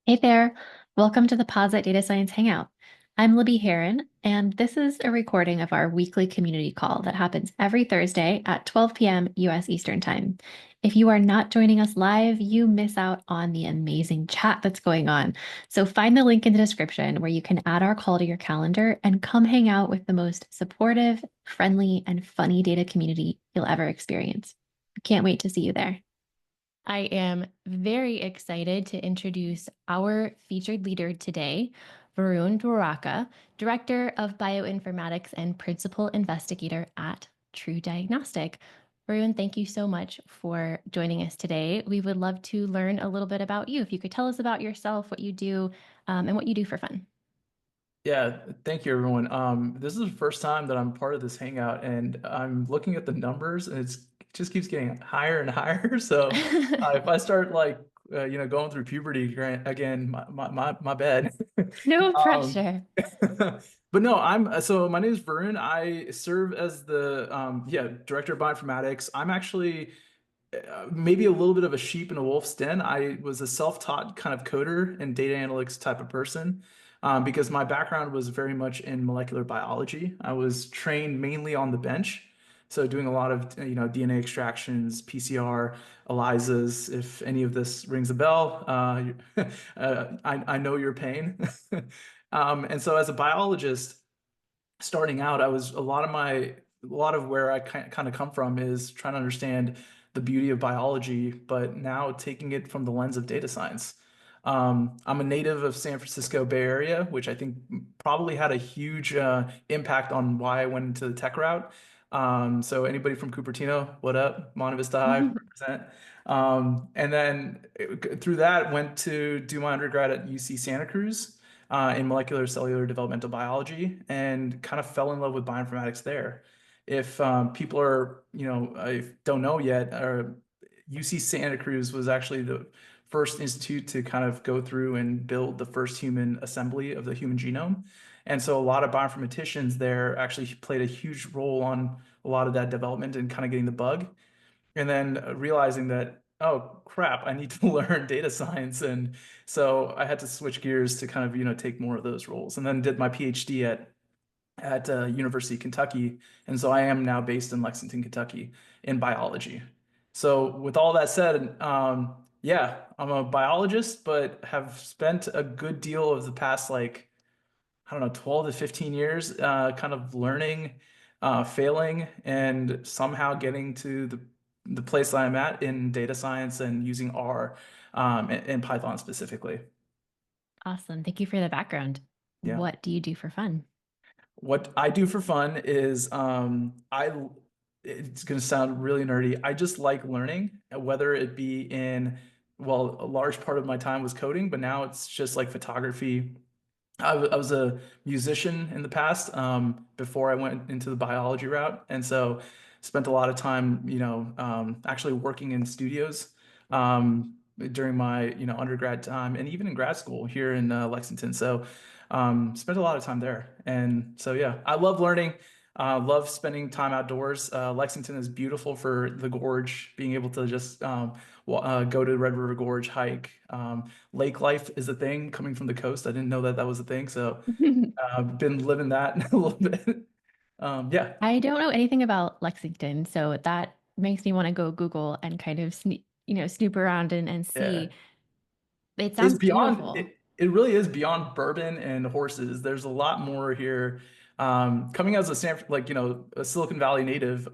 Hey there, welcome to the Posit Data Science Hangout. I'm Libby Heron, and this is a recording of our weekly community call that happens every Thursday at 12 p.m. US Eastern Time. If you are not joining us live, you miss out on the amazing chat that's going on. So find the link in the description where you can add our call to your calendar and come hang out with the most supportive, friendly, and funny data community you'll ever experience. Can't wait to see you there. I am very excited to introduce our featured leader today, Varun Dwaraka, Director of Bioinformatics and Principal Investigator at TruDiagnostic. Varun, thank you so much for joining us today. We would love to learn a little bit about you. If you could tell us about yourself, what you do, and what you do for fun. Yeah, thank you, everyone. This is the first time that I'm part of this hangout, and I'm looking at the numbers, and it just keeps getting higher and higher. So if I start going through puberty again, my bad. No Um, pressure. but no, so my name is Varun. I serve as the director of bioinformatics. I'm actually maybe a little bit of a sheep in a wolf's den. I was a self-taught kind of coder and data analytics type of person because my background was very much in molecular biology. I was trained mainly on the bench, so doing a lot of DNA extractions, PCR, ELISAs. If any of this rings a bell, I know your pain. And so as a biologist starting out, I was a lot of where I kind of come from is trying to understand the beauty of biology, but now taking it from the lens of data science. I'm a native of San Francisco Bay Area, which I think probably had a huge impact on why I went into the tech route. So anybody from Cupertino, what up? Monte Vista High, represent. And then through that, went to do my undergrad at UC Santa Cruz in molecular cellular developmental biology and kind of fell in love with bioinformatics there. If people are, I don't know yet, UC Santa Cruz was actually the first institute to kind of go through and build the first human assembly of the human genome. And so a lot of bioinformaticians there actually played a huge role on a lot of that development and kind of getting the bug and then realizing that, oh crap, I need to learn data science. And so I had to switch gears to kind of, take more of those roles and then did my PhD at University of Kentucky. And so I am now based in Lexington, Kentucky in biology. So with all that said, yeah, I'm a biologist, but have spent a good deal of the past, like, I don't know, 12 to 15 years, kind of learning, failing, and somehow getting to the place I'm at in data science and using R, and Python specifically. Awesome. Thank you for the background. Yeah. What do you do for fun? What I do for fun is it's going to sound really nerdy. I just like learning, whether it be well, a large part of my time was coding, but now it's just like photography. I was a musician in the past, before I went into the biology route, and so spent a lot of time, actually working in studios, during my, undergrad time and even in grad school here in Lexington. So, spent a lot of time there, and so yeah, I love learning. Love spending time outdoors. Lexington is beautiful for the gorge, being able to just go to Red River Gorge, hike. Lake life is a thing coming from the coast. I didn't know that that was a thing. So been living that a little bit. Yeah, I don't know anything about Lexington, so that makes me want to go Google and kind of snoop around and yeah. see. It It's sounds beyond beautiful. it really is beyond bourbon and horses. There's a lot more here. Coming as a a Silicon Valley native,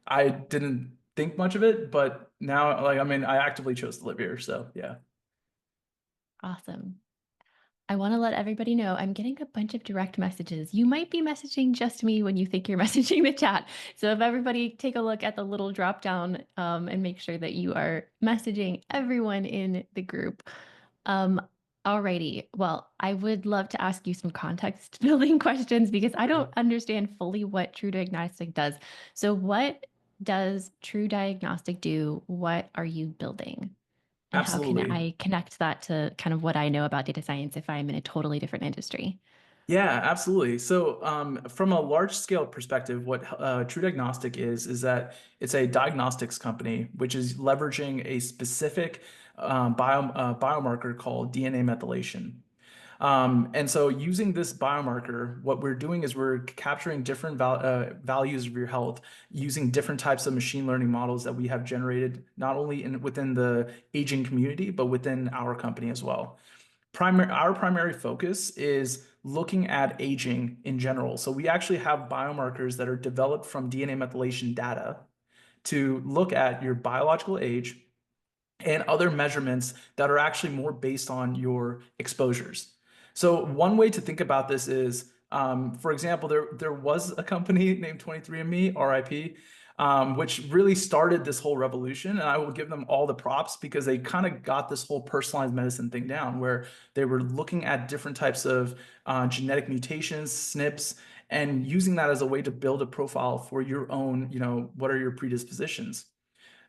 I didn't think much of it, but now like I mean I actively chose to live here. So yeah. Awesome. I want to let everybody know I'm getting a bunch of direct messages. You might be messaging just me when you think you're messaging the chat. So if everybody take a look at the little drop down and make sure that you are messaging everyone in the group. Um, Alrighty. Well, I would love to ask you some context building questions because I don't understand fully what True Diagnostic does. So what does True Diagnostic do? What are you building? And how can Absolutely. I connect that to kind of what I know about data science if I'm in a totally different industry? Yeah, absolutely. So, from a large scale perspective, what TruDiagnostic is that it's a diagnostics company which is leveraging a specific biomarker called DNA methylation. And so using this biomarker, what we're doing is we're capturing different values of your health using different types of machine learning models that we have generated, not only within the aging community, but within our company as well. Our primary focus is looking at aging in general. So we actually have biomarkers that are developed from DNA methylation data to look at your biological age and other measurements that are actually more based on your exposures. So one way to think about this is, for example, there was a company named 23andMe, RIP, which really started this whole revolution. And I will give them all the props because they kind of got this whole personalized medicine thing down, where they were looking at different types of genetic mutations, SNPs, and using that as a way to build a profile for your own, what are your predispositions.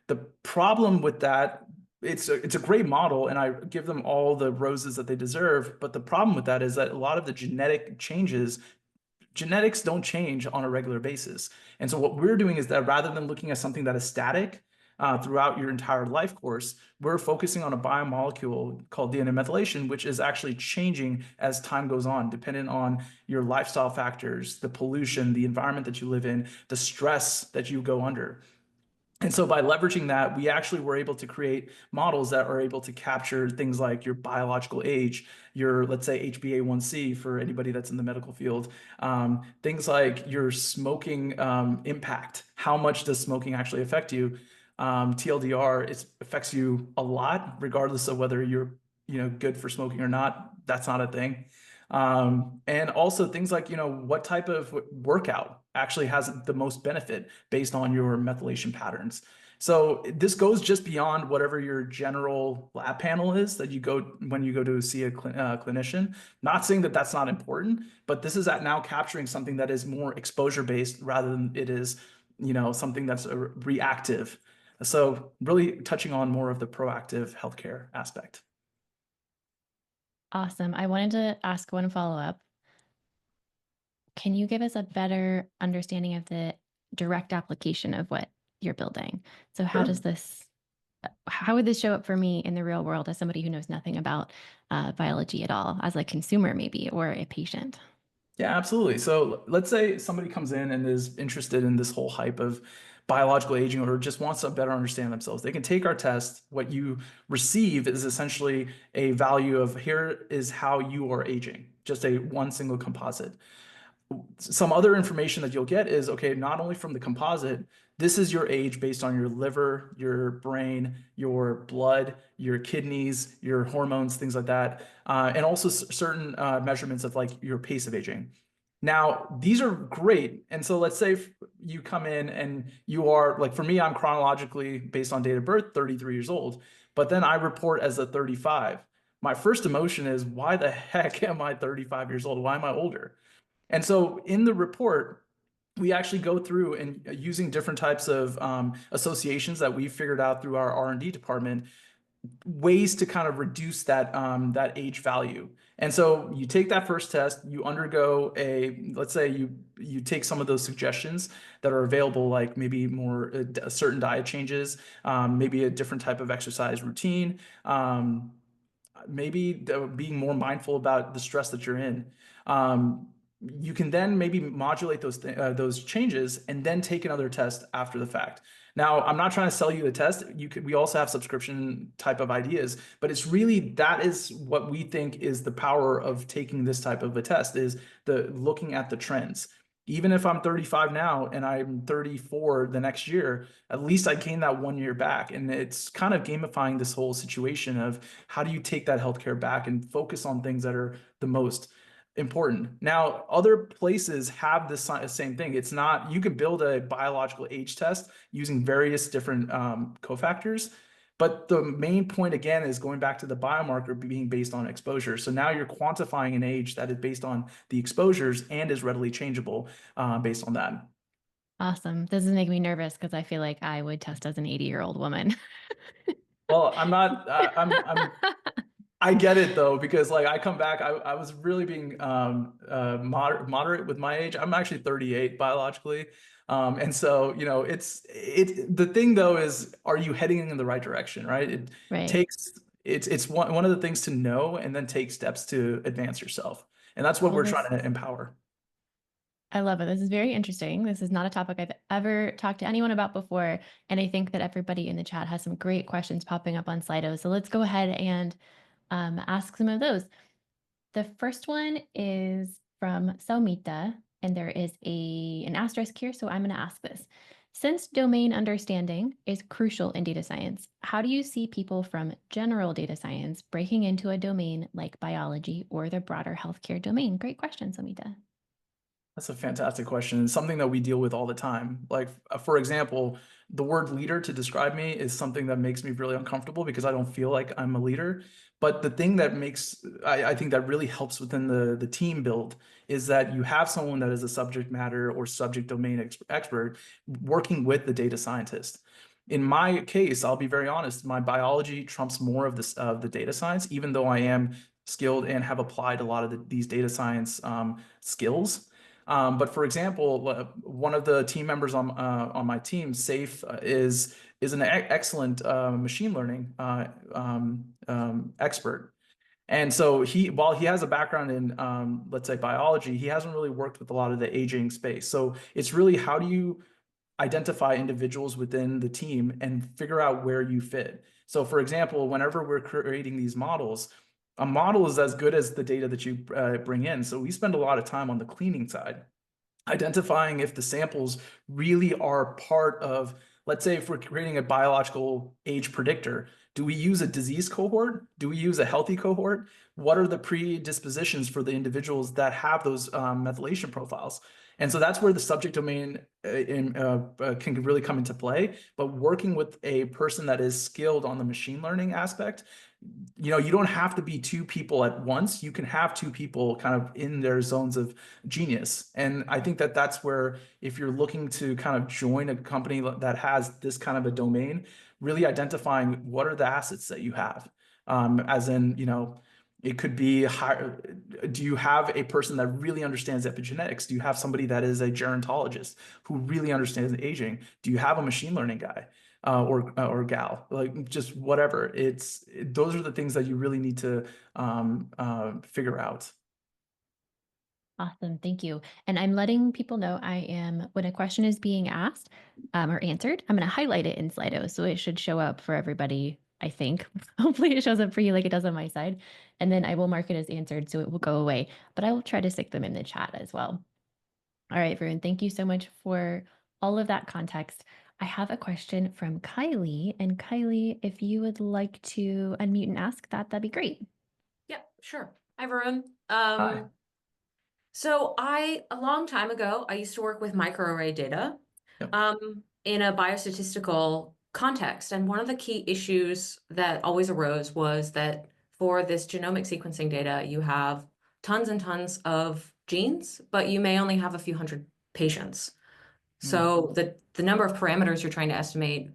The problem with that, it's a great model, and I give them all the roses that they deserve. But the problem with that is that a lot of the genetics don't change on a regular basis. And so what we're doing is that rather than looking at something that is static throughout your entire life course, we're focusing on a biomolecule called DNA methylation, which is actually changing as time goes on, dependent on your lifestyle factors, the pollution, the environment that you live in, the stress that you go under. And so by leveraging that, we actually were able to create models that are able to capture things like your biological age, your, let's say, HbA1c for anybody that's in the medical field, things like your smoking impact. How much does smoking actually affect you? TLDR, it affects you a lot, regardless of whether you're, good for smoking or not. That's not a thing. And also things like, what type of workout actually has the most benefit based on your methylation patterns. So this goes just beyond whatever your general lab panel is that you go when you go to see a clinician. Not saying that that's not important, but this is at now capturing something that is more exposure based rather than it is, something that's reactive. So really touching on more of the proactive healthcare aspect. Awesome. I wanted to ask one follow-up. Can you give us a better understanding of the direct application of what you're building? So Sure. how would this show up for me in the real world as somebody who knows nothing about biology at all, as a consumer maybe, or a patient? Yeah, absolutely. So let's say somebody comes in and is interested in this whole hype of biological aging or just wants to better understand themselves. They can take our test. What you receive is essentially a value of here is how you are aging, just a one single composite. Some other information that you'll get is okay, not only from the composite, this is your age based on your liver, your brain, your blood, your kidneys, your hormones, things like that, and also certain measurements of like your pace of aging. Now, these are great. And so let's say you come in and you are like, for me, I'm chronologically based on date of birth, 33 years old, but then I report as a 35. My first emotion is, why the heck am I 35 years old? Why am I older? And so in the report, we actually go through and using different types of associations that we figured out through our R&D department, ways to kind of reduce that age value. And so you take that first test, you undergo let's say you take some of those suggestions that are available, like maybe more certain diet changes, maybe a different type of exercise routine, maybe being more mindful about the stress that you're in. You can then maybe modulate those changes and then take another test after the fact. Now, I'm not trying to sell you the test. We also have subscription type of ideas, but it's really that is what we think is the power of taking this type of a test is the looking at the trends. Even if I'm 35 now and I'm 34 the next year, at least I gained that 1 year back. And it's kind of gamifying this whole situation of how do you take that healthcare back and focus on things that are the most important. Now, other places have this same thing. It's not, you can build a biological age test using various different cofactors. But the main point again is going back to the biomarker being based on exposure. So now you're quantifying an age that is based on the exposures and is readily changeable based on that. Awesome. This is making me nervous because I feel like I would test as an 80-year-old woman. Well, I'm not. I'm I get it though, because like I come back, I was really being moderate with my age. I'm actually 38 biologically. And so, the thing though is, are you heading in the right direction, right? It Right. takes it's one of the things to know and then take steps to advance yourself. And that's what Well, we're this, trying to empower. I love it. This is very interesting. This is not a topic I've ever talked to anyone about before. And I think that everybody in the chat has some great questions popping up on Slido. So let's go ahead and ask some of those. The first one is from Saumita, and there is an asterisk here, so I'm going to ask this. Since domain understanding is crucial in data science, how do you see people from general data science breaking into a domain like biology or the broader healthcare domain? Great question, Saumita. That's a fantastic question. It's something that we deal with all the time. Like, for example, the word leader to describe me is something that makes me really uncomfortable because I don't feel like I'm a leader. But the thing that I think that really helps within the team build is that you have someone that is a subject matter or subject domain expert working with the data scientist. In my case, I'll be very honest, my biology trumps more of this of the data science, even though I am skilled and have applied a lot of these data science skills. But for example, one of the team members on my team, Safe, is an excellent machine learning expert. And so while he has a background in, let's say, biology, he hasn't really worked with a lot of the aging space. So it's really, how do you identify individuals within the team and figure out where you fit? So, for example, whenever we're creating these models, a model is as good as the data that you bring in. So we spend a lot of time on the cleaning side, identifying if the samples really are part of, let's say, if we're creating a biological age predictor, do we use a disease cohort? Do we use a healthy cohort? What are the predispositions for the individuals that have those methylation profiles? And so that's where the subject domain can really come into play. But working with a person that is skilled on the machine learning aspect, you don't have to be two people at once. You can have two people kind of in their zones of genius. And I think that that's where, if you're looking to kind of join a company that has this kind of a domain, really identifying what are the assets that you have. As in, it could be do you have a person that really understands epigenetics? Do you have somebody that is a gerontologist who really understands aging? Do you have a machine learning guy? Or gal, like, just whatever. Those are the things that you really need to figure out. Awesome. Thank you. And I'm letting people know when a question is being asked or answered, I'm going to highlight it in Slido. So it should show up for everybody, I think. Hopefully it shows up for you like it does on my side. And then I will mark it as answered so it will go away. But I will try to stick them in the chat as well. All right, Varun, thank you so much for all of that context. I have a question from Kylie. And Kylie, if you would like to unmute and ask that, that'd be great. Yep, sure. Hi, Varun. Hi. So a long time ago, I used to work with microarray data Yep. in a biostatistical context. And one of the key issues that always arose was that for this genomic sequencing data, you have tons and tons of genes, but you may only have a few hundred patients. So the number of parameters you're trying to estimate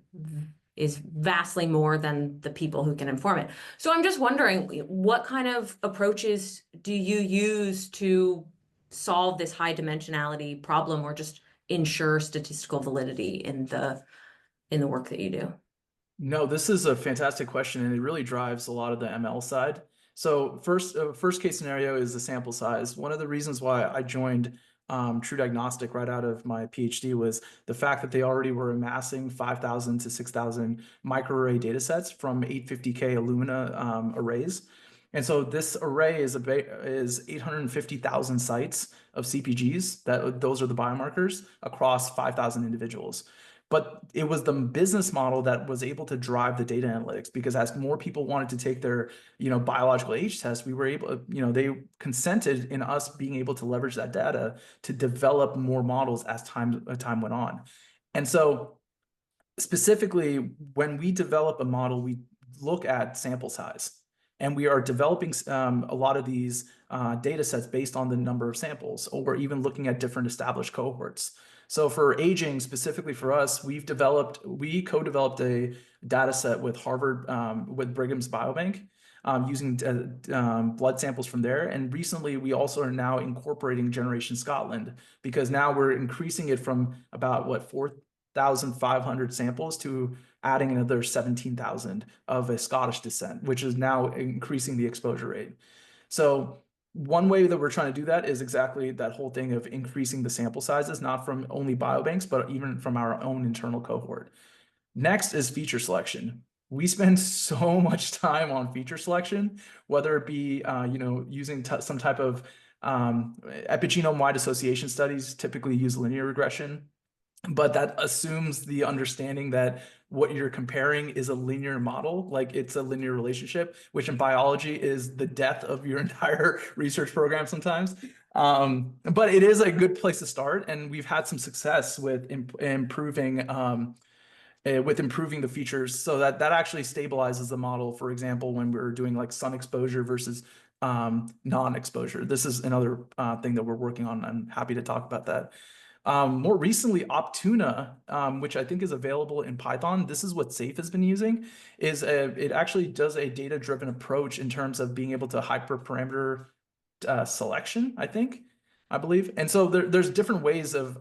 is vastly more than the people who can inform it. So I'm just wondering, what kind of approaches do you use to solve this high dimensionality problem, or just ensure statistical validity in the work that you do? No, this is a fantastic question, and it really drives a lot of the ML side. So first case scenario is the sample size. One of the reasons why I joined TruDiagnostic right out of my PhD was the fact that they already were amassing 5,000 to 6,000 microarray data sets from 850K Illumina arrays. And so this array is 850,000 sites of CPGs, those are the biomarkers, across 5,000 individuals. But it was the business model that was able to drive the data analytics, because as more people wanted to take their, biological age test, we were able, they consented in us being able to leverage that data to develop more models as time went on. And so specifically, when we develop a model, we look at sample size. And we are developing a lot of these data sets based on the number of samples, or even looking at different established cohorts. So for aging, specifically for us, we co-developed a data set with Harvard, with Brigham's Biobank. using blood samples from there. And recently, we also are now incorporating Generation Scotland, because now we're increasing it from about, what, 4,500 samples to adding another 17,000 of a Scottish descent, which is now increasing the exposure rate. So one way that we're trying to do that is exactly that whole thing of increasing the sample sizes, not from only biobanks, but even from our own internal cohort. Next is feature selection. We spend so much time on feature selection, whether it be using some type of epigenome-wide association studies, typically use linear regression, but that assumes the understanding that what you're comparing is a linear model, like it's a linear relationship, which in biology is the death of your entire research program sometimes. But it is a good place to start, and we've had some success with improving the features, so that actually stabilizes the model. For example, when we're doing like sun exposure versus non-exposure. This is another thing that we're working on. I'm happy to talk about that. More recently, Optuna, which I think is available in Python, this is what Safe has been using, it actually does a data-driven approach in terms of being able to hyperparameter selection, I believe. And so there's different ways of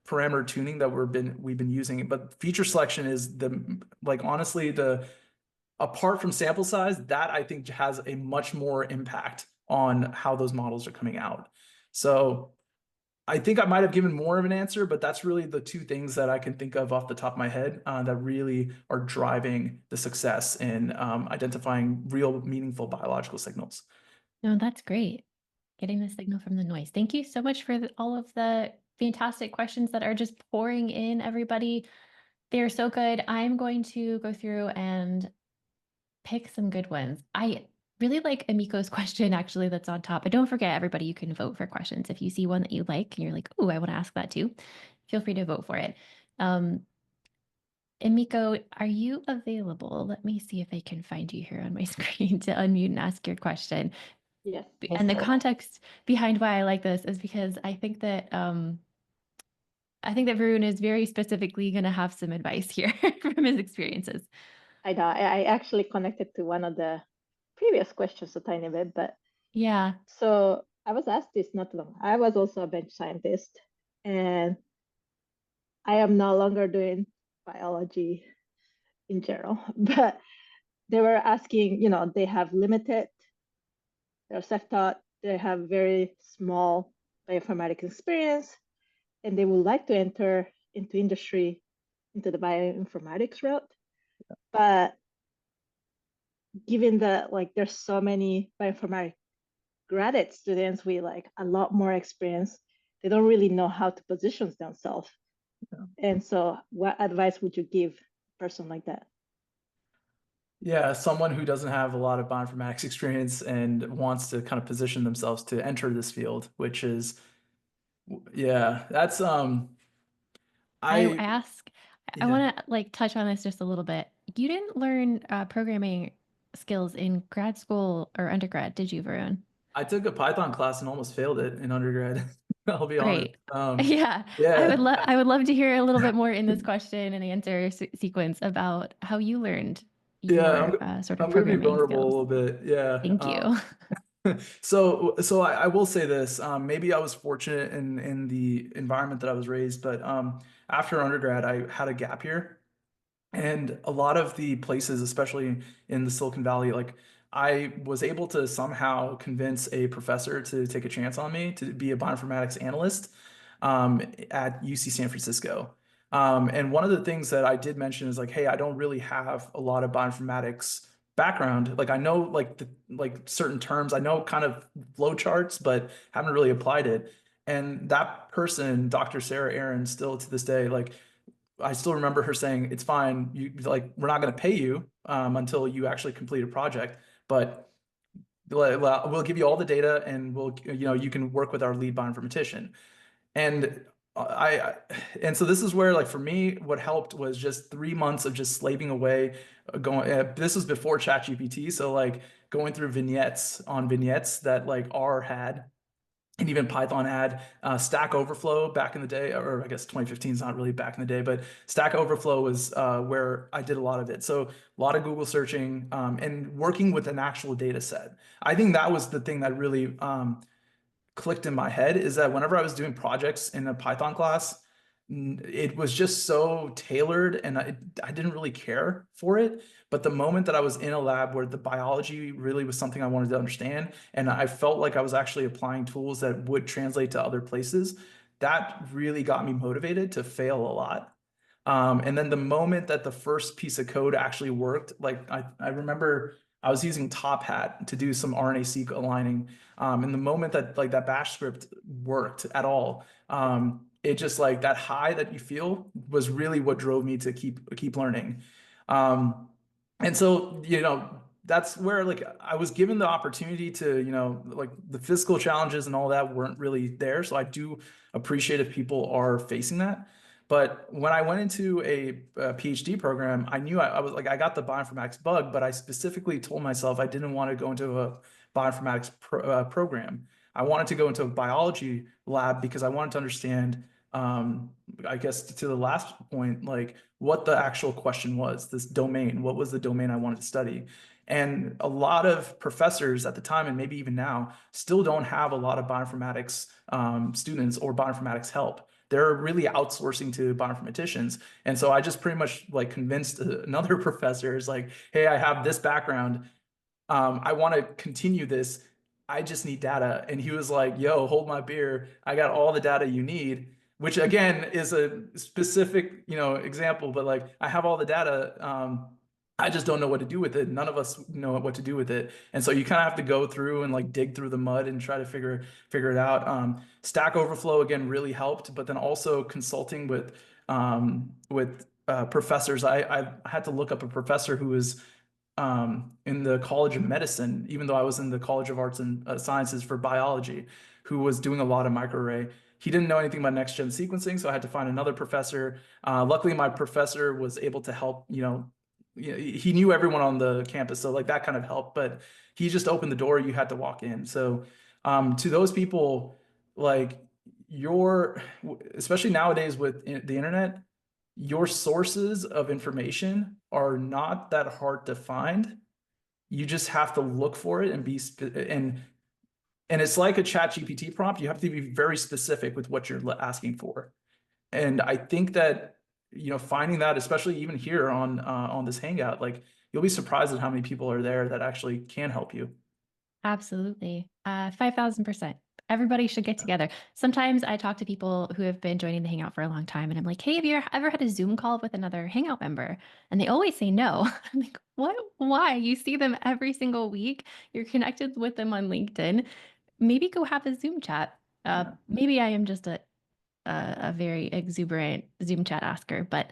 parameter tuning that we've been using, but feature selection is honestly, apart from sample size, that I think has a much more impact on how those models are coming out. So I think I might have given more of an answer, but that's really the two things that I can think of off the top of my head that really are driving the success in identifying real meaningful biological signals. No, that's great. Getting the signal from the noise. Thank you so much for all of the fantastic questions that are just pouring in, everybody. They're so good. I'm going to go through and pick some good ones. I really like Amiko's question, actually, that's on top. But don't forget, everybody, you can vote for questions. If you see one that you like and you're like, oh, I want to ask that too, feel free to vote for it. Emiko, are you available? Let me see if I can find you here on my screen to unmute and ask your question. Yes. And the context behind why I like this is because I think that Varun is very specifically going to have some advice here from his experiences. I know. I actually connected to one of the previous questions a tiny bit, but yeah. So I was asked this not long. I was also a bench scientist, and I am no longer doing biology in general, but they were asking, they have limited, they're self-taught, they have very small bioinformatics experience, and they would like to enter into industry, into the bioinformatics route. But given that there's so many bioinformatics graduate students with a lot more experience, they don't really know how to position themselves. Yeah. And so what advice would you give a person like that? Yeah, someone who doesn't have a lot of bioinformatics experience and wants to kind of position themselves to enter this field, which is, yeah, that's I yeah. want to touch on this just a little bit. You didn't learn programming skills in grad school or undergrad, did you, Varun? I took a Python class and almost failed it in undergrad. I'll be Great. honest. Yeah. I would love to hear a little bit more in this question and answer sequence about how you learned your sort of I'm going to be programming vulnerable skills. a little bit. Yeah. Thank you. So I will say this. Maybe I was fortunate in the environment that I was raised, but after undergrad, I had a gap year. And a lot of the places, especially in the Silicon Valley, I was able to somehow convince a professor to take a chance on me to be a bioinformatics analyst at UC San Francisco. And one of the things that I did mention is hey, I don't really have a lot of bioinformatics background. I know certain terms, I know kind of flowcharts, but haven't really applied it. And that person, Dr. Sarah Aaron, still to this day, I still remember her saying, "It's fine. We're not going to pay you until you actually complete a project, but we'll give you all the data, and you can work with our lead bioinformatician." And so this is where for me, what helped was just 3 months of just slaving away, going. This was before ChatGPT, so going through vignettes that R had. and even Python had Stack Overflow back in the day, or I guess 2015 is not really back in the day, but Stack Overflow was where I did a lot of it. So a lot of Google searching and working with an actual data set. I think that was the thing that really clicked in my head, is that whenever I was doing projects in a Python class, it was just so tailored, and I didn't really care for it. But the moment that I was in a lab where the biology really was something I wanted to understand, and I felt like I was actually applying tools that would translate to other places, that really got me motivated to fail a lot. And then the moment that the first piece of code actually worked, like I remember I was using Top Hat to do some RNA-seq aligning. And the moment that like that bash script worked at all, it just like that high that you feel was really what drove me to keep learning. And so, that's where like I was given the opportunity to, like the physical challenges and all that weren't really there. So I do appreciate if people are facing that. But when I went into a PhD program, I knew I was like, I got the bioinformatics bug, but I specifically told myself I didn't want to go into a bioinformatics program. I wanted to go into a biology lab because I wanted to understand, I guess to the last point, like what the actual question was, this domain, what was the domain I wanted to study? And a lot of professors at the time, and maybe even now, still don't have a lot of bioinformatics students or bioinformatics help. They're really outsourcing to bioinformaticians. And so I just pretty much like convinced another professor, is like, hey, I have this background. I want to continue this. I just need data. And he was like, yo, hold my beer. I got all the data you need, which again is a specific, example, but like I have all the data. I just don't know what to do with it. None of us know what to do with it. And so you kind of have to go through and like dig through the mud and try to figure it out. Stack Overflow again really helped, but then also consulting with professors. I had to look up a professor who was in the College of Medicine, even though I was in the College of Arts and Sciences for biology, who was doing a lot of microarray. He didn't know anything about next-gen sequencing, so I had to find another professor. Luckily, my professor was able to help, he knew everyone on the campus, so like that kind of helped, but he just opened the door, you had to walk in. So to those people, like especially nowadays with the internet, your sources of information are not that hard to find. You just have to look for it and and it's like a chat GPT prompt. You have to be very specific with what you're asking for. And I think that, finding that, especially even here on this Hangout, like you'll be surprised at how many people are there that actually can help you. Absolutely. 5,000%. Everybody should get together. Sometimes I talk to people who have been joining the Hangout for a long time, and I'm like, hey, have you ever had a Zoom call with another Hangout member? And they always say no. I'm like, what? Why? You see them every single week. You're connected with them on LinkedIn. Maybe go have a Zoom chat. Maybe I am just a very exuberant Zoom chat asker, but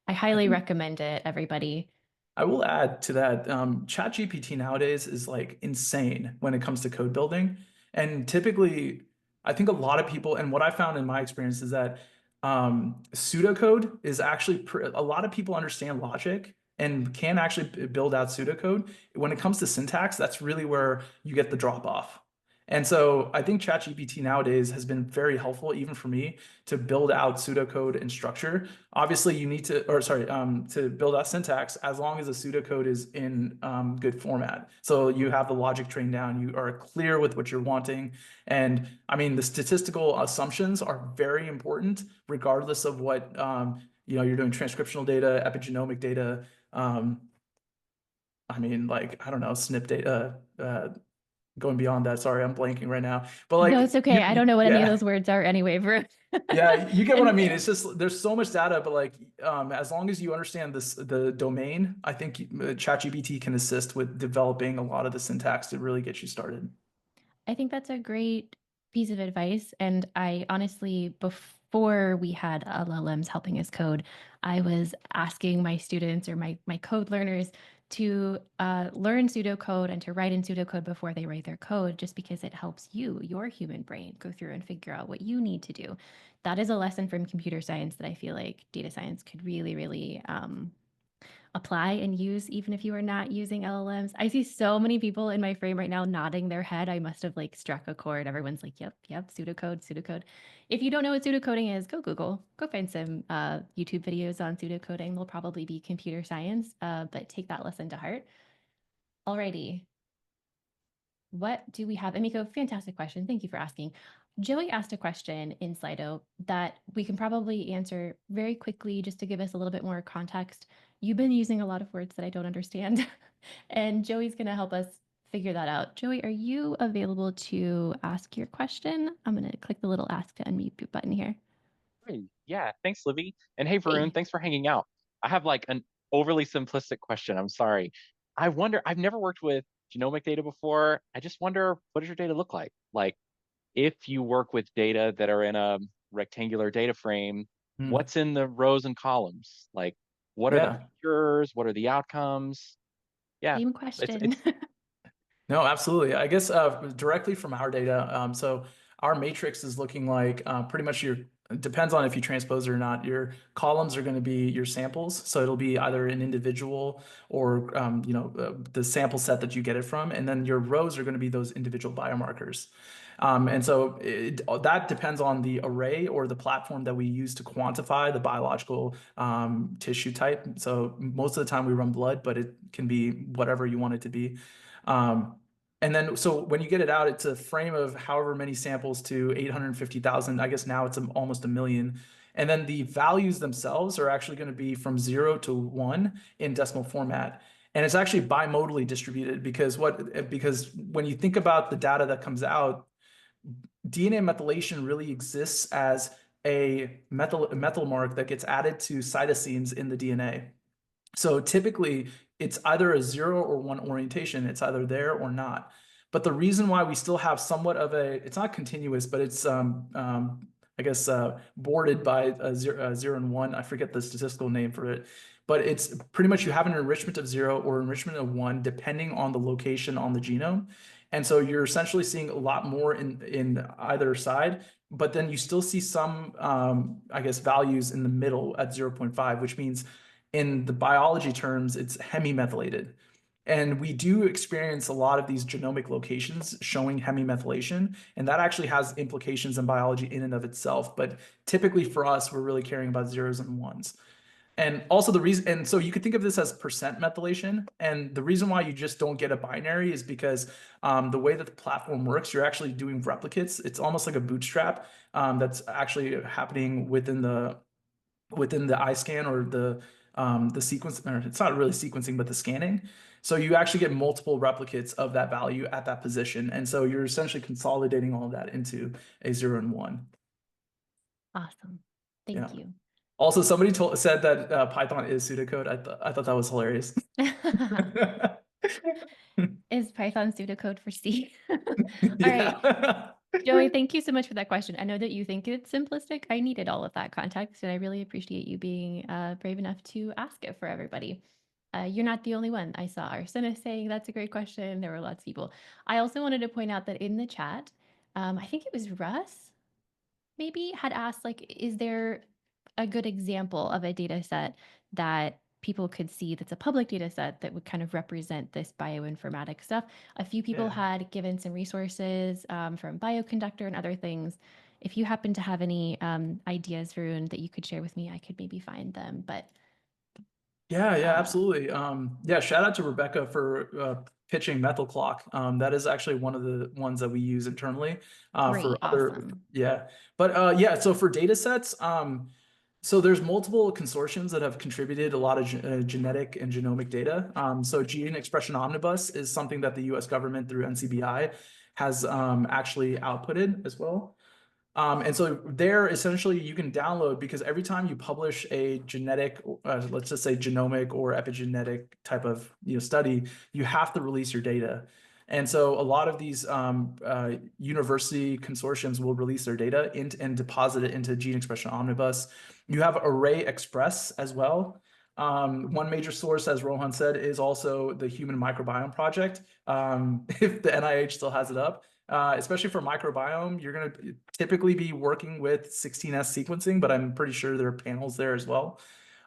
I highly recommend it, everybody. I will add to that, ChatGPT nowadays is like insane when it comes to code building. And typically, I think a lot of people, and what I found in my experience is that pseudocode is actually, a lot of people understand logic and can actually build out pseudocode. When it comes to syntax, that's really where you get the drop off. And so I think ChatGPT nowadays has been very helpful, even for me, to build out pseudocode and structure. Obviously, you need to, to build out syntax as long as the pseudocode is in good format. So you have the logic trained down, you are clear with what you're wanting. And I mean, the statistical assumptions are very important, regardless of what, you're doing transcriptional data, epigenomic data. I mean, like, I don't know, SNP data, going beyond that. Sorry, I'm blanking right now. But like, No, it's okay. I don't know what any of yeah. those words are anyway, Varun. Yeah, you get what I mean. It's just there's so much data, but like as long as you understand the domain, I think ChatGPT can assist with developing a lot of the syntax to really get you started. I think that's a great piece of advice. And I honestly, before we had LLMs helping us code, I was asking my students or my code learners to learn pseudocode and to write in pseudocode before they write their code, just because it helps you, your human brain, go through and figure out what you need to do. That is a lesson from computer science that I feel like data science could really, really apply and use even if you are not using LLMs. I see so many people in my frame right now nodding their head. I must have like struck a chord. Everyone's like, yep, pseudocode, pseudocode. If you don't know what pseudocoding is, go Google, go find some YouTube videos on pseudocoding. They'll probably be computer science, but take that lesson to heart. Alrighty. What do we have? Emiko, fantastic question. Thank you for asking. Joey asked a question in Slido that we can probably answer very quickly just to give us a little bit more context. You've been using a lot of words that I don't understand, and Joey's going to help us figure that out. Joey, are you available to ask your question? I'm going to click the little ask to unmute button here. Hey, yeah, thanks, Libby. And hey, Varun, Hey. thanks for hanging out. I have like an overly simplistic question. I'm sorry. I wonder, I've never worked with genomic data before. I just wonder, what does your data look like? Like, if you work with data that are in a rectangular data frame, Hmm. what's in the rows and columns? Like, what are the Yeah. features? What are the outcomes? Yeah, Same it's question. it's No, absolutely. I guess directly from our data. So our matrix is looking like pretty much your, it depends on if you transpose it or not. Your columns are going to be your samples. So it'll be either an individual or, the sample set that you get it from. And then your rows are going to be those individual biomarkers. And so that depends on the array or the platform that we use to quantify the biological tissue type. So most of the time we run blood, but it can be whatever you want it to be. And then, so when you get it out, it's a frame of however many samples to 850,000. I guess now it's almost a million. And then the values themselves are actually going to be from 0 to 1 in decimal format. And it's actually bimodally distributed because when you think about the data that comes out, DNA methylation really exists as a methyl mark that gets added to cytosines in the DNA. So typically, it's either a 0 or 1 orientation. It's either there or not. But the reason why we still have somewhat of it's not continuous, but it's I guess boarded by a 0 and 1. I forget the statistical name for it, but it's pretty much you have an enrichment of 0 or enrichment of 1 depending on the location on the genome. And so you're essentially seeing a lot more in either side, but then you still see some I guess values in the middle at 0.5, which means in the biology terms, it's hemimethylated. And we do experience a lot of these genomic locations showing hemimethylation, and that actually has implications in biology in and of itself. But typically for us, we're really caring about zeros and ones. And also the reason, and so you could think of this as percent methylation. And the reason why you just don't get a binary is because the way that the platform works, you're actually doing replicates. It's almost like a bootstrap that's actually happening within the iScan or the sequence, or it's not really sequencing, but the scanning. So you actually get multiple replicates of that value at that position. And so you're essentially consolidating all of that into a 0 and 1. Awesome. Yeah. Thank you. Also, somebody said that Python is pseudocode. I thought that was hilarious. Is Python pseudocode for C? All right. Yeah. Joey, thank you so much for that question. I know that you think it's simplistic. I needed all of that context, and I really appreciate you being brave enough to ask it for everybody. You're not the only one. I saw Arsenis saying that's a great question. There were lots of people. I also wanted to point out that in the chat, I think it was Russ, maybe had asked, like, is there a good example of a data set that people could see that's a public data set that would kind of represent this bioinformatics stuff? A few people Yeah. had given some resources from Bioconductor and other things. If you happen to have any ideas, Varun, that you could share with me, I could maybe find them. But Yeah, uh, absolutely. Yeah, shout out to Rebecca for pitching Methyl Clock. That is actually one of the ones that we use internally for great, other, awesome. yeah. But yeah, so for data sets, so there's multiple consortiums that have contributed a lot of genetic and genomic data. So Gene Expression Omnibus is something that the US government through NCBI has actually outputted as well. And so there, essentially, you can download because every time you publish a genetic, let's just say genomic or epigenetic type of study, you have to release your data. And so a lot of these university consortiums will release their data and deposit it into Gene Expression Omnibus. You have Array Express as well. One major source, as Rohan said, is also the Human Microbiome Project, if the NIH still has it up. Especially for microbiome, you're going to typically be working with 16S sequencing, but I'm pretty sure there are panels there as well.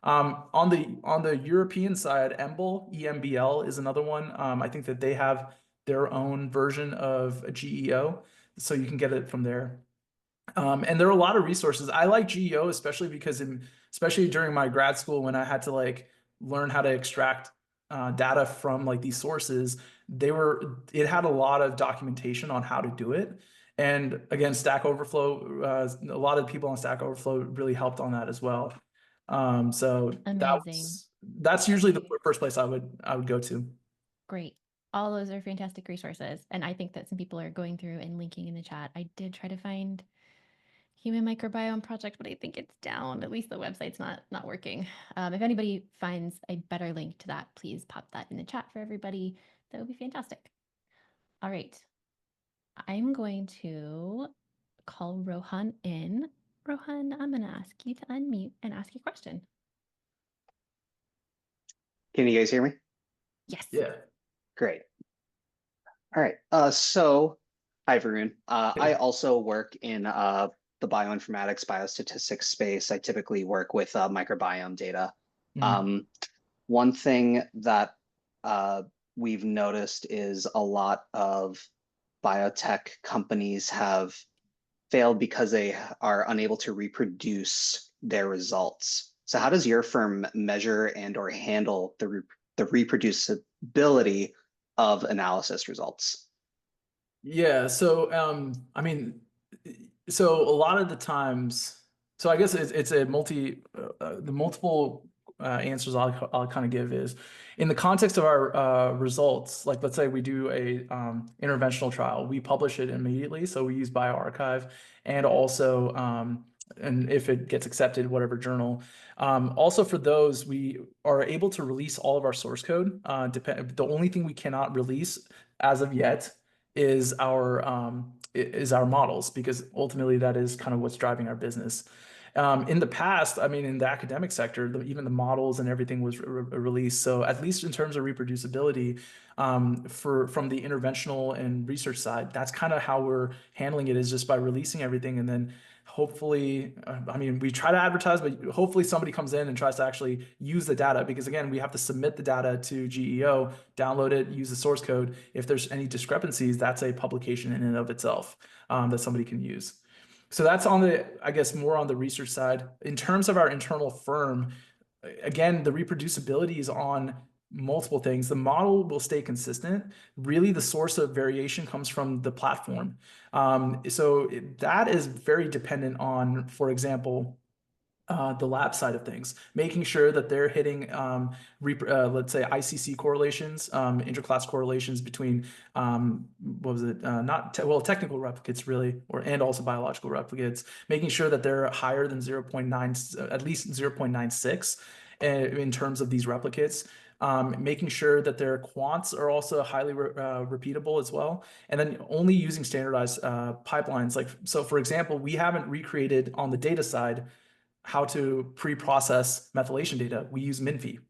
On the European side, EMBL is another one. I think that they have their own version of a GEO, so you can get it from there. And there are a lot of resources. I like GEO especially because especially during my grad school when I had to like learn how to extract data from like these sources, it had a lot of documentation on how to do it. And again, Stack Overflow, a lot of people on Stack Overflow really helped on that as well. So Amazing. that's usually the first place I would go to. Great. All those are fantastic resources. And I think that some people are going through and linking in the chat. I did try to find Human Microbiome Project, but I think it's down. At least the website's not working. If anybody finds a better link to that, please pop that in the chat for everybody. That would be fantastic. All right. I'm going to call Rohan in. Rohan, I'm going to ask you to unmute and ask your question. Can you guys hear me? Yes. Yeah. Great. All right. So, hi, Varun. I also work in the bioinformatics, biostatistics space. I typically work with microbiome data. One thing that we've noticed is a lot of biotech companies have failed because they are unable to reproduce their results. So how does your firm measure and or handle the reproducibility of analysis results? Yeah, so I mean, so a lot of the times, so I guess it's a the multiple answers I'll kind of give is in the context of our results. Like, let's say we do a interventional trial, we publish it immediately. So we use bioRxiv, and also and if it gets accepted, whatever journal. Also for those, we are able to release all of our source code. The only thing we cannot release as of yet is our models, because ultimately that is kind of what's driving our business. In the past, I mean, in the academic sector, even the models and everything was released. So at least in terms of reproducibility, from the interventional and research side, that's kind of how we're handling it, is just by releasing everything. And then hopefully, I mean, we try to advertise, but hopefully somebody comes in and tries to actually use the data, because again, we have to submit the data to GEO, download it, use the source code. If there's any discrepancies, that's a publication in and of itself that somebody can use. So that's on the, I guess, more on the research side. In terms of our internal firm, again, the reproducibility is on multiple things. The model will stay consistent. Really, the source of variation comes from the platform. So that is very dependent on, for example, the lab side of things, making sure that they're hitting, let's say, ICC correlations, interclass correlations between, what was it? Technical replicates really, and also biological replicates, making sure that they're higher than 0.9, at least 0.96 in terms of these replicates. Making sure that their quants are also highly repeatable as well, and then only using standardized pipelines. Like, so for example, we haven't recreated on the data side how to pre-process methylation data. We use MinFi.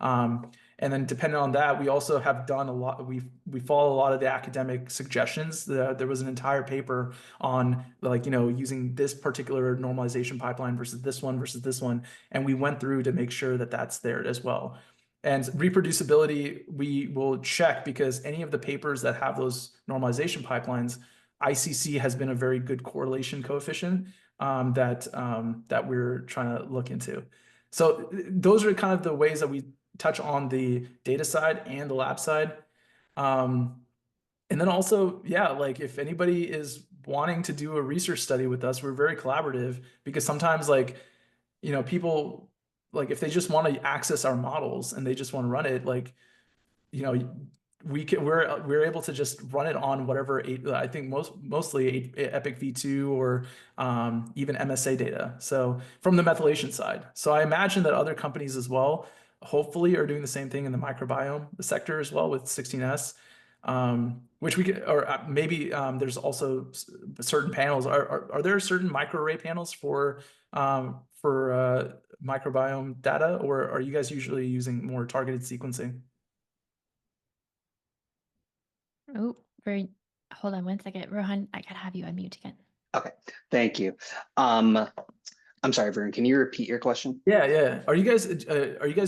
And then depending on that, we also have done a lot, we follow a lot of the academic suggestions. There was an entire paper on, like, using this particular normalization pipeline versus this one. And we went through to make sure that that's there as well. And reproducibility, we will check, because any of the papers that have those normalization pipelines, ICC has been a very good correlation coefficient that we're trying to look into. So those are kind of the ways that we touch on the data side and the lab side. And then also, yeah, like if anybody is wanting to do a research study with us, we're very collaborative, because sometimes, like, people, like, if they just want to access our models and they just want to run it, like, we're able to just run it on whatever, I think mostly Epic V2 or even MSA data. So from the methylation side. So I imagine that other companies as well, hopefully, are doing the same thing in the microbiome sector as well with 16S, which we could, or maybe there's also certain panels. Are there certain microarray panels for microbiome data, or are you guys usually using more targeted sequencing? Oh, hold on one second. Rohan, I gotta have you unmute again. Okay, thank you. I'm I'm sorry, Varun, can you repeat your question? Yeah. Are you guys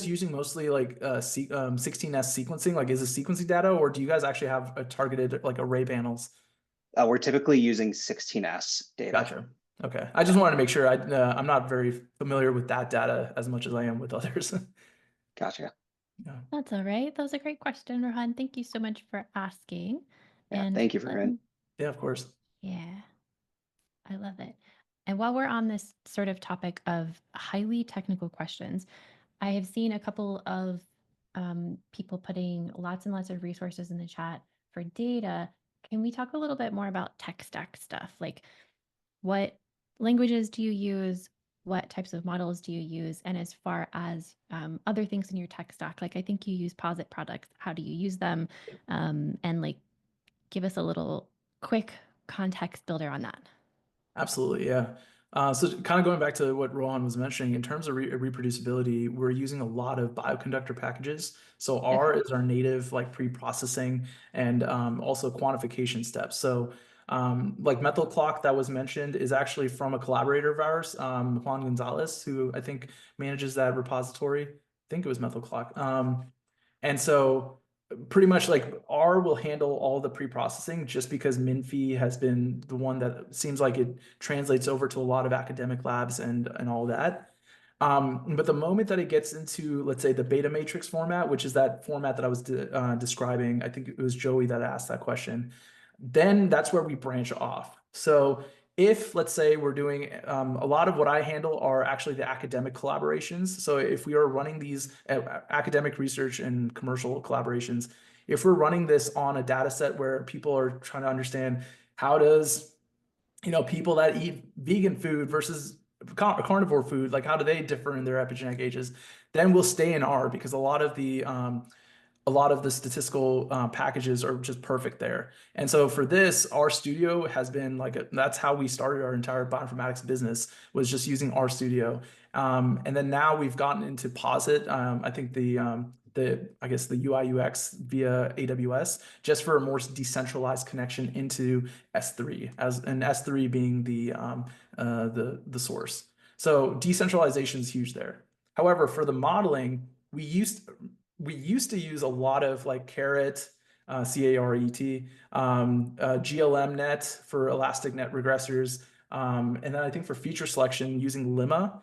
using mostly like 16S sequencing? Like, is it sequencing data, or do you guys actually have a targeted like array panels? We're typically using 16S data. Gotcha. Okay. I just wanted to make sure. I'm not very familiar with that data as much as I am with others. Gotcha. Yeah. That's all right. That was a great question, Rohan. Thank you so much for asking. Yeah, And thank you, Varun. Yeah, of course. yeah, I love it. And while we're on this sort of topic of highly technical questions, I have seen a couple of people putting lots and lots of resources in the chat for data. Can we talk a little bit more about tech stack stuff? Like, what languages do you use? What types of models do you use? And as far as other things in your tech stack, like I think you use Posit products. How do you use them? And like, give us a little quick context builder on that. Absolutely, yeah. So kind of going back to what Rohan was mentioning, in terms of reproducibility, we're using a lot of bioconductor packages. So R Okay. is our native like pre-processing and also quantification steps. So like methyl clock that was mentioned is actually from a collaborator of ours, Juan Gonzalez, who I think manages that repository. I think it was methyl clock. And so pretty much like R will handle all the pre-processing just because MinFi has been the one that seems like it translates over to a lot of academic labs and all that. But the moment that it gets into, let's say, the beta matrix format, which is that format that I was describing, I think it was Joey that asked that question, then that's where we branch off. So if, let's say, we're doing a lot of what I handle are actually the academic collaborations. So if we are running these academic research and commercial collaborations, if we're running this on a data set where people are trying to understand how does, people that eat vegan food versus carnivore food, like how do they differ in their epigenetic ages, then we'll stay in R because a lot of the statistical packages are just perfect there. And so for this, RStudio has been that's how we started our entire bioinformatics business, was just using RStudio. And then now we've gotten into Posit. I think I guess the UI UX via AWS, just for a more decentralized connection into S3, and S3 being the source. So decentralization is huge there. However, for the modeling, we used to use a lot of like Caret, CARET, GLMnet for elastic net regressors. And then I think for feature selection using Lemma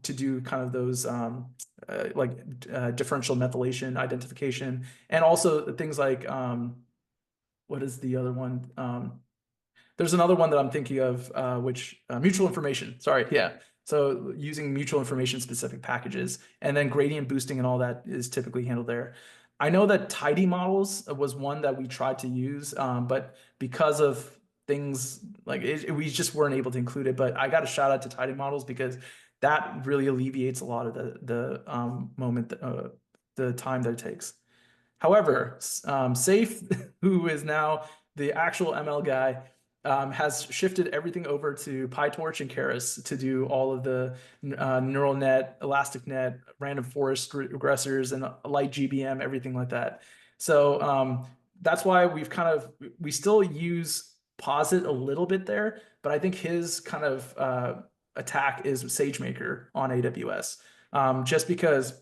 to do kind of those differential methylation identification. And also things like, what is the other one? There's another one that I'm thinking of, which mutual information. Sorry, yeah. So using mutual information specific packages, and then gradient boosting and all that is typically handled there. I know that tidy models was one that we tried to use, but because of things like we just weren't able to include it. But I got a shout out to tidy models because that really alleviates a lot of the time that it takes. However, Safe, who is now the actual ML guy, has shifted everything over to PyTorch and Keras to do all of the neural net, elastic net, random forest regressors, and light GBM, everything like that. So that's why we still use Posit a little bit there, but I think his kind of attack is SageMaker on AWS, just because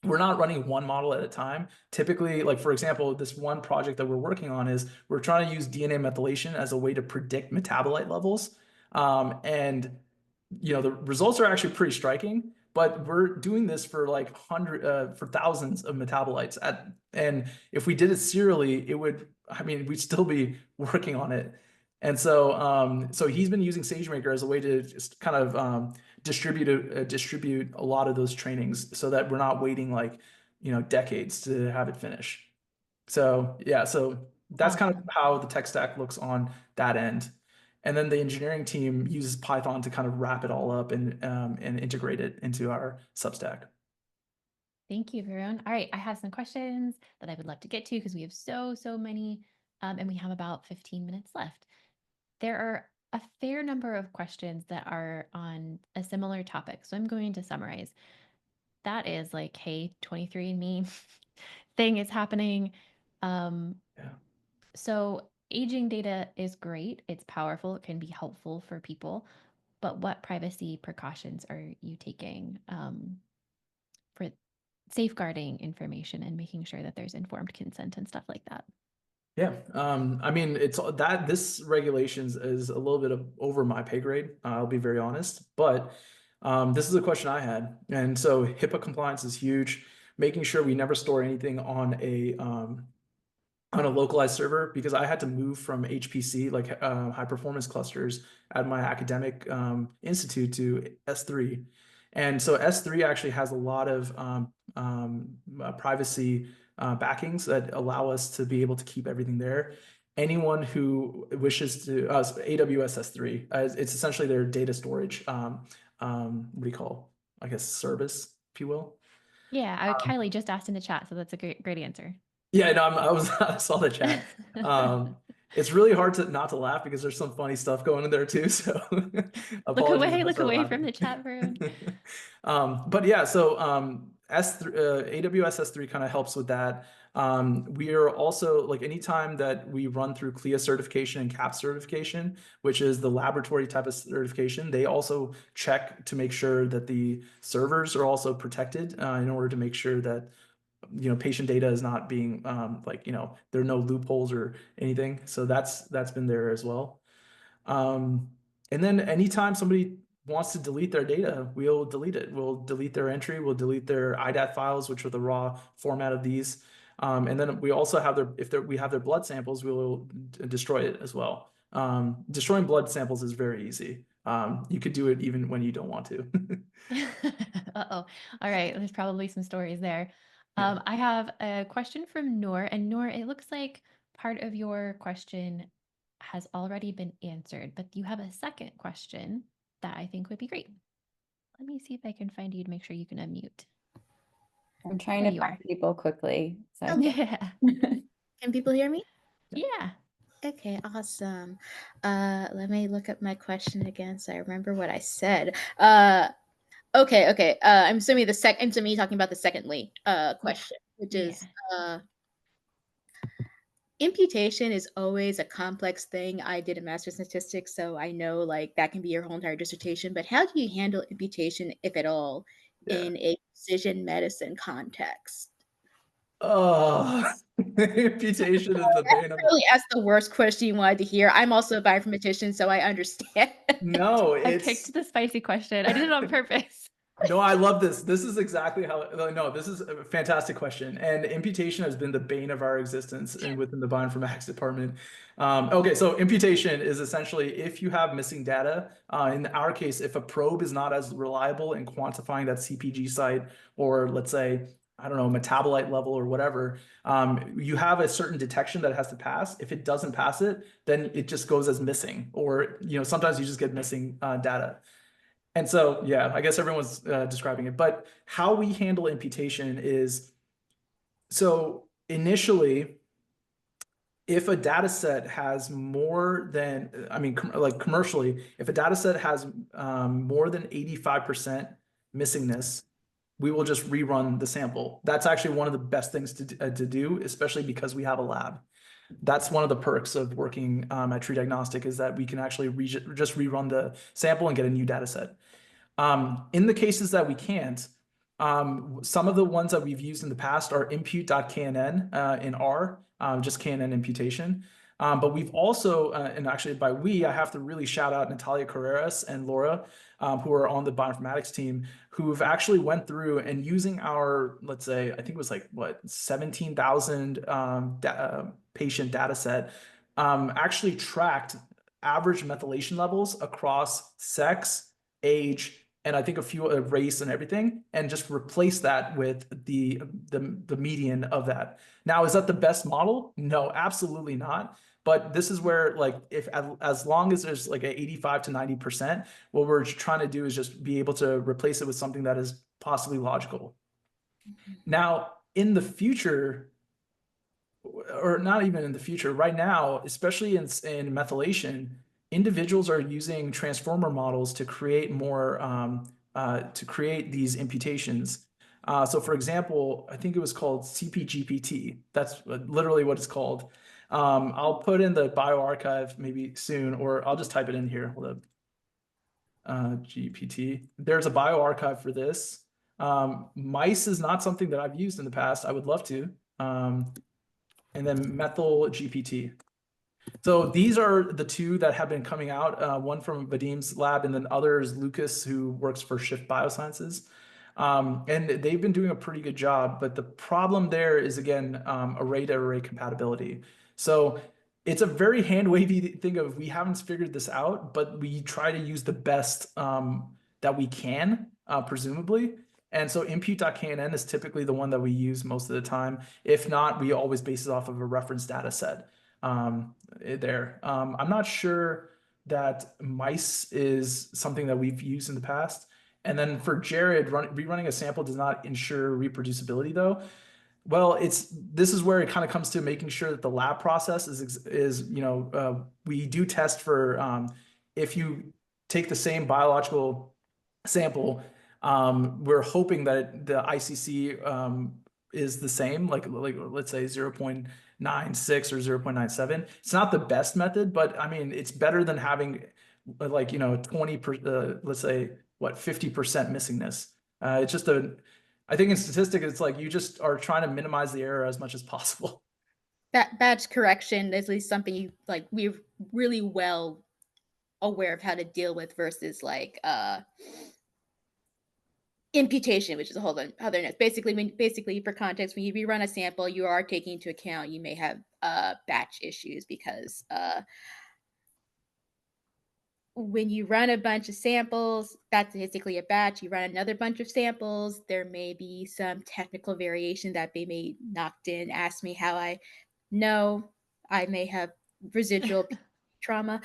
we're not running one model at a time. Typically, like for example, this one project that we're working on is we're trying to use DNA methylation as a way to predict metabolite levels. And the results are actually pretty striking, but we're doing this for like for thousands of metabolites and if we did it serially, we'd still be working on it. And so he's been using SageMaker as a way to just kind of distribute a lot of those trainings so that we're not waiting like decades to have it finish. So yeah, so that's kind of Awesome. how the tech stack looks on that end. And then the engineering team uses Python to kind of wrap it all up and integrate it into our Substack. Thank you, Varun. All right, I have some questions that I would love to get to because we have so many, and we have about 15 minutes left. There are a fair number of questions that are on a similar topic, so I'm going to summarize. That is like, hey, 23andMe thing is happening. Yeah. So aging data is great. It's powerful. It can be helpful for people. but what privacy precautions are you taking for safeguarding information and making sure that there's informed consent and stuff like that? Yeah, I mean, it's that this regulations is a little bit of over my pay grade. I'll be very honest, but this is a question I had, and so HIPAA compliance is huge. Making sure we never store anything on a localized server, because I had to move from HPC, like high performance clusters at my academic institute, to S3. And so S3 actually has a lot of privacy backings that allow us to be able to keep everything there. Anyone who wishes to, AWS S3, it's essentially their data storage, what do you call, I guess, service, if you will. Yeah, Kylie just asked in the chat, so that's a great answer. Yeah, no, I saw the chat. It's really hard to not to laugh because there's some funny stuff going in there too. So apologies if I Look start away laughing. from the chat, Varun. But yeah, so S3, AWS S3 kind of helps with that. We are also, like, anytime that we run through CLIA certification and CAP certification, which is the laboratory type of certification, they also check to make sure that the servers are also protected in order to make sure that patient data is not being there are no loopholes or anything. So that's been there as well. And then anytime somebody wants to delete their data, we'll delete it. We'll delete their entry. We'll delete their IDAT files, which are the raw format of these. And then we also have we have their blood samples, we will destroy it as well. Destroying blood samples is very easy. You could do it even when you don't want to. Uh-oh. All right, there's probably some stories there. Yeah. I have a question from Noor, and Noor, it looks like part of your question has already been answered, but you have a second question that I think would be great. Let me see if I can find you to make sure you can unmute. I'm trying There to you find are. people quickly. So Yeah. Can people hear me? Yeah. Okay, awesome. Let me look up my question again so I remember what I said. Okay. I'm assuming to me talking about the secondly question, which is imputation is always a complex thing. I did a master's in statistics, so I know like that can be your whole entire dissertation, but how do you handle imputation, if at all, in a precision medicine context? Oh, imputation is the bane of. Really asked the worst question you wanted to hear. I'm also a bioinformatician, so I understand. No, I it's picked the spicy question. I did it on purpose. no, I love this. This is exactly how. No, this is a fantastic question, and imputation has been the bane of our existence within the bioinformatics department. Okay, so imputation is essentially if you have missing data. In our case, if a probe is not as reliable in quantifying that CPG site, or let's say, I don't know, metabolite level or whatever, you have a certain detection that it has to pass. If it doesn't pass it, then it just goes as missing, or sometimes you just get missing data. And so, yeah, I guess everyone's describing it. But how we handle imputation is, so initially, if a data set has more than, like commercially, if a data set has more than 85% missingness, we will just rerun the sample. That's actually one of the best things to do, especially because we have a lab. That's one of the perks of working at TruDiagnostic, is that we can actually just rerun the sample and get a new data set. In the cases that we can't, some of the ones that we've used in the past are impute.knn in R, just KNN imputation. But we've also, and actually by we, I have to really shout out Natalia Carreras and Laura, who are on the bioinformatics team, who've actually went through and using our, let's say, I think it was like, 17,000 patient data set, actually tracked average methylation levels across sex, age, and I think a few race and everything, and just replace that with the median of that. Now, is that the best model? No, absolutely not. But this is where, like, if as long as there's like a 85 to 90%, what we're trying to do is just be able to replace it with something that is possibly logical. Now, in the future, or not even in the future, right now, especially in methylation, individuals are using transformer models to create more, to create these imputations. So for example, I think it was called CPGPT. That's literally what it's called. I'll put in the bioarchive maybe soon, or I'll just type it in here. Hold up. GPT. There's a bioarchive for this. Mice is not something that I've used in the past. I would love to. And then methyl GPT. So these are the two that have been coming out, one from Vadim's lab and then others, Lucas, who works for Shift Biosciences. And they've been doing a pretty good job, but the problem there is, again, array-to-array compatibility. So it's a very hand-wavy thing of we haven't figured this out, but we try to use the best that we can, presumably. And so impute.knn is typically the one that we use most of the time. If not, we always base it off of a reference data set there. I'm not sure that mice is something that we've used in the past. And then for Jared, rerunning a sample does not ensure reproducibility though. Well, this is where it kind of comes to making sure that the lab process is we do test for if you take the same biological sample, we're hoping that the ICC is the same, like let's say 0.96 or 0.97. It's not the best method, but I mean, it's better than having 20 let's say what 50% missingness. It's just I think in statistics, it's like you just are trying to minimize the error as much as possible. That batch correction is at least something we're really well aware of how to deal with versus imputation, which is a whole other note. Basically, for context, when you rerun a sample, you are taking into account you may have batch issues because when you run a bunch of samples, that's statistically a batch. You run another bunch of samples, there may be some technical variation that they may knocked in. Ask me how I know. I may have residual trauma.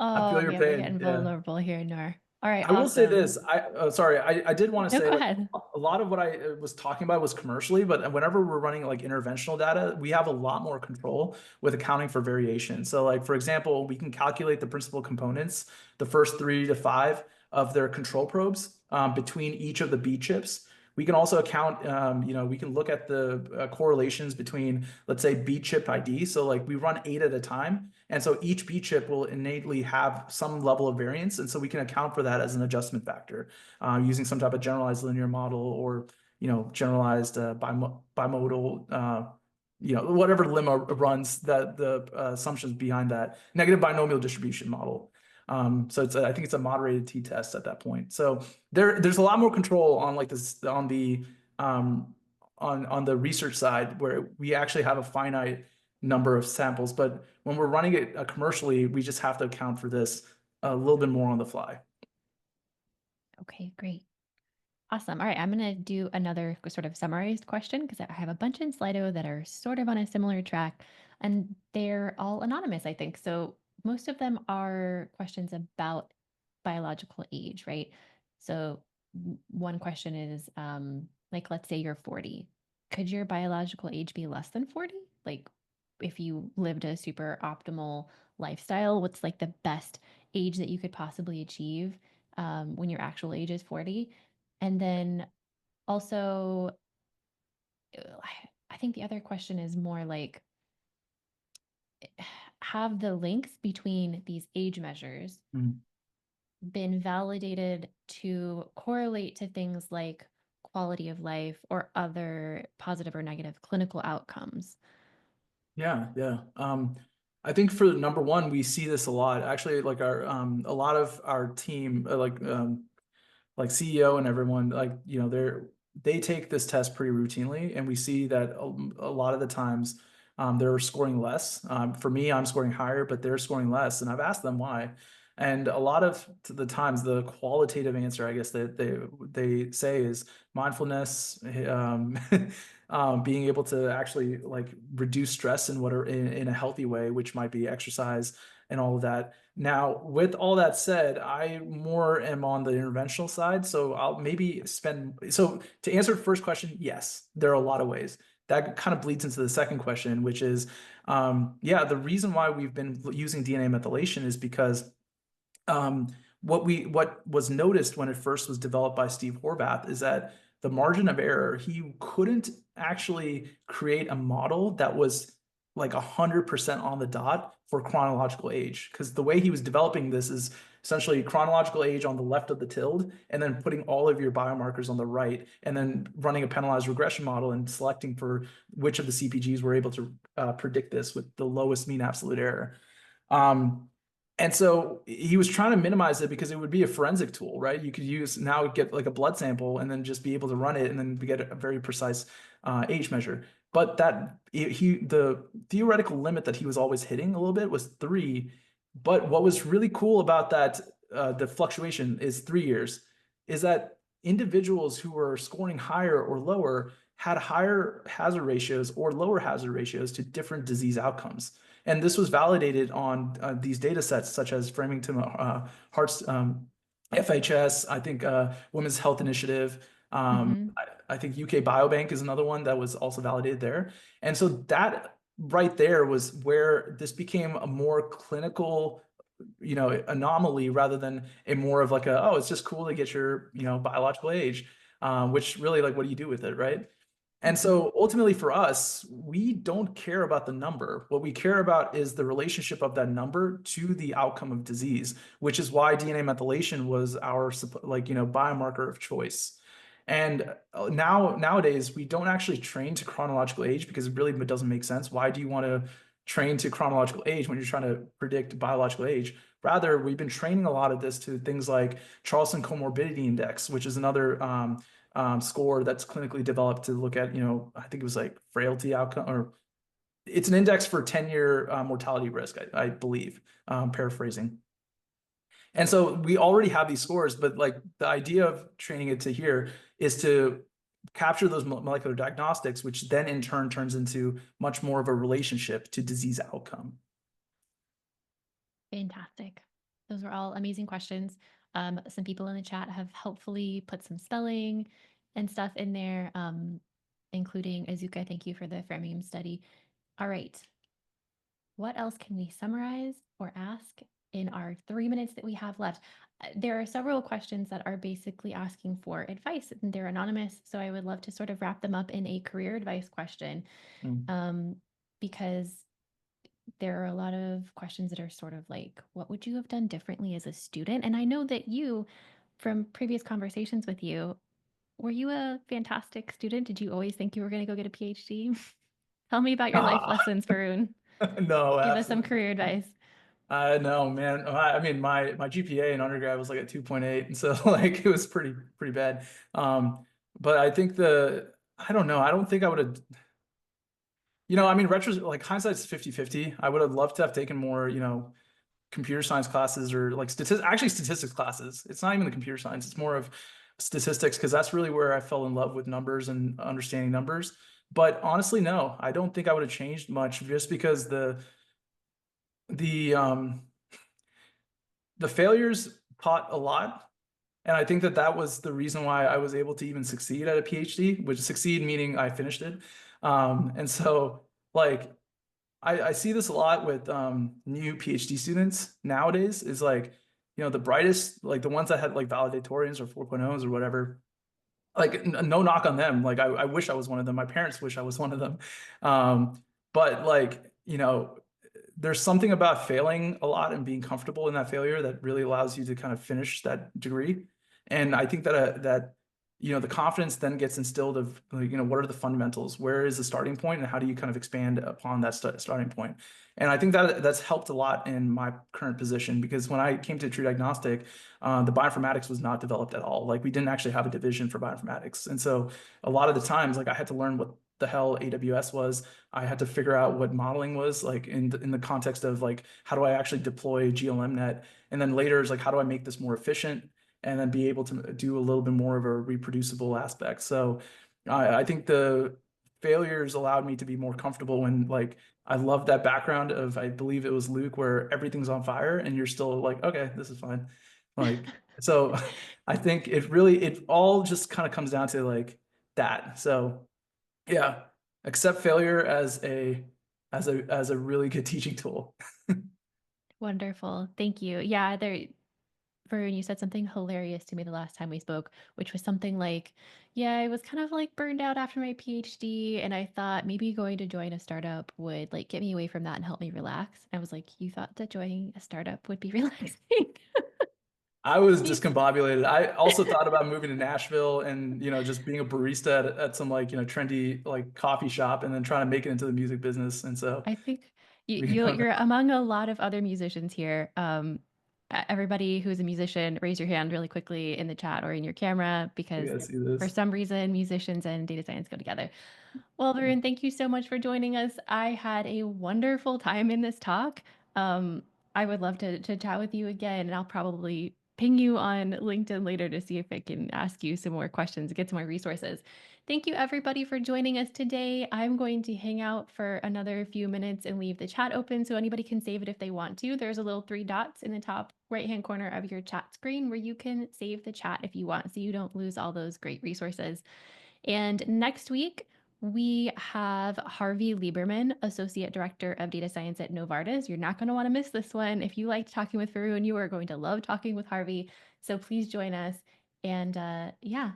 Oh feel your man, we're pain, getting yeah. vulnerable here, Noor. All right, I will say awesome. this. Sorry, I did want to No, say go like, ahead. a lot of what I was talking about was commercially, but whenever we're running like interventional data, we have a lot more control with accounting for variation. So like, for example, we can calculate the principal components, the first 3 to 5 of their control probes between each of the B chips. We can also account, we can look at the correlations between, let's say, B chip ID. So like we run 8 at a time. And so each B chip will innately have some level of variance. And so we can account for that as an adjustment factor using some type of generalized linear model or, generalized bimodal, whatever lemma runs that the assumptions behind that negative binomial distribution model. So I think it's a moderated t-test at that point. So there's a lot more control on like this on the research side where we actually have a finite number of samples, but when we're running it commercially, we just have to account for this a little bit more on the fly. Okay, great. Awesome. All right, I'm going to do another sort of summarized question because I have a bunch in Slido that are sort of on a similar track, and they're all anonymous, I think. So most of them are questions about biological age, right? So one question is, let's say you're 40. Could your biological age be less than 40? Like, if you lived a super optimal lifestyle, what's like the best age that you could possibly achieve when your actual age is 40? And then also, I think the other question is more like, have the links between these age measures been validated to correlate to things like quality of life or other positive or negative clinical outcomes? Yeah. I think for number one, we see this a lot. Actually, like a lot of our team, like CEO and everyone, they take this test pretty routinely, and we see that a lot of the times they're scoring less. For me, I'm scoring higher, but they're scoring less, and I've asked them why. And a lot of the times, the qualitative answer, I guess, that they say is mindfulness, being able to actually like reduce stress in a healthy way, which might be exercise and all of that. Now, with all that said, I more am on the interventional side. So I'll maybe so to answer the first question, yes, there are a lot of ways. That kind of bleeds into the second question, which is, the reason why we've been using DNA methylation is because what was noticed when it first was developed by Steve Horvath is that the margin of error, he couldn't actually create a model that was like 100% on the dot for chronological age, because the way he was developing this is essentially chronological age on the left of the tilde, and then putting all of your biomarkers on the right, and then running a penalized regression model and selecting for which of the CPGs were able to predict this with the lowest mean absolute error. And so he was trying to minimize it because it would be a forensic tool, right? You could get like a blood sample and then just be able to run it and then get a very precise age measure. But the theoretical limit that he was always hitting a little bit was 3. But what was really cool about that, the fluctuation is 3 years, is that individuals who were scoring higher or lower had higher hazard ratios or lower hazard ratios to different disease outcomes. And this was validated on these data sets, such as Framingham Hearts, FHS, I think Women's Health Initiative. I think UK Biobank is another one that was also validated there. And so that right there was where this became a more clinical, anomaly rather than a more of like oh, it's just cool to get your, biological age, which really, like, what do you do with it, right? And so ultimately for us, we don't care about the number. What we care about is the relationship of that number to the outcome of disease, which is why DNA methylation was our biomarker of choice. And nowadays, we don't actually train to chronological age because it really doesn't make sense. Why do you want to train to chronological age when you're trying to predict biological age? Rather, we've been training a lot of this to things like Charlson Comorbidity Index, which is another score that's clinically developed to look at, I think it was like frailty outcome, or it's an index for 10-year mortality risk, I believe, paraphrasing. And so we already have these scores, but like the idea of training it to here is to capture those molecular diagnostics, which then in turn turns into much more of a relationship to disease outcome. Fantastic. Those were all amazing questions. Some people in the chat have helpfully put some spelling and stuff in there, including Azuka. Thank you for the Framingham study. All right. What else can we summarize or ask in our 3 minutes that we have left? There are several questions that are basically asking for advice, and they're anonymous. So I would love to sort of wrap them up in a career advice question, because there are a lot of questions that are sort of like, what would you have done differently as a student? And I know that you, from previous conversations with you, were you a fantastic student? Did you always think you were going to go get a PhD? Tell me about your life lessons, Varun. No, Give us some career advice. No, man. I mean, my GPA in undergrad was like at 2.8, and so like it was pretty bad. But I think I don't know. I don't think I would have. I mean, like hindsight's 50-50. I would have loved to have taken more, computer science classes or like statistics classes. It's not even the computer science. It's more of statistics, because that's really where I fell in love with numbers and understanding numbers. But honestly, no, I don't think I would have changed much, just because the failures taught a lot. And I think that was the reason why I was able to even succeed at a PhD, which succeed meaning I finished it. And so like, I see this a lot with new PhD students nowadays, is like, the brightest, like the ones that had like valedictorians or 4.0s or whatever, like no knock on them. Like I wish I was one of them. My parents wish I was one of them. But like, there's something about failing a lot and being comfortable in that failure that really allows you to kind of finish that degree. And I think that the confidence then gets instilled of like, what are the fundamentals? Where is the starting point, and how do you kind of expand upon that starting point? And I think that's helped a lot in my current position, because when I came to TruDiagnostic, the bioinformatics was not developed at all. Like we didn't actually have a division for bioinformatics. And so a lot of the times, like I had to learn what the hell AWS was. I had to figure out what modeling was, like in the context of like, how do I actually deploy GLMNet? And then later is like, how do I make this more efficient and then be able to do a little bit more of a reproducible aspect? So I think the failures allowed me to be more comfortable when, like, I love that background of, I believe it was Luke, where everything's on fire and you're still like, okay, this is fine. Like, so I think it all just kind of comes down to like that. So yeah, accept failure as a really good teaching tool. Wonderful. Thank you. Yeah, Varun, you said something hilarious to me the last time we spoke, which was something like, yeah, I was kind of like burned out after my PhD, and I thought maybe going to join a startup would like get me away from that and help me relax. I was like, you thought that joining a startup would be relaxing? I was discombobulated. I also thought about moving to Nashville and, just being a barista at some like, trendy like coffee shop and then trying to make it into the music business. And so I think we don't you're among a lot of other musicians here. Everybody who's a musician, raise your hand really quickly in the chat or in your camera because gotta see for this. some reason musicians and data science go together. Well, Varun, thank you so much for joining us. I had a wonderful time in this talk. Um, I would love to chat with you again, and I'll probably ping you on LinkedIn later to see if I can ask you some more questions, get some more resources. Thank you, everybody, for joining us today. I'm going to hang out for another few minutes and leave the chat open so anybody can save it if they want to. There's a little 3 dots in the top right-hand corner of your chat screen where you can save the chat if you want so you don't lose all those great resources. And next week, we have Harvey Lieberman, Associate Director of Data Science at Novartis. You're not going to want to miss this one. If you liked talking with Varun, you are going to love talking with Harvey. So please join us. And yeah,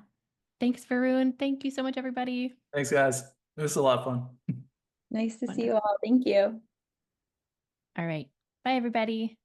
thanks, Varun. Thank you so much, everybody. Thanks, guys. It was a lot of fun. Nice to see you Wonderful. all. Thank you. All right. Bye, everybody.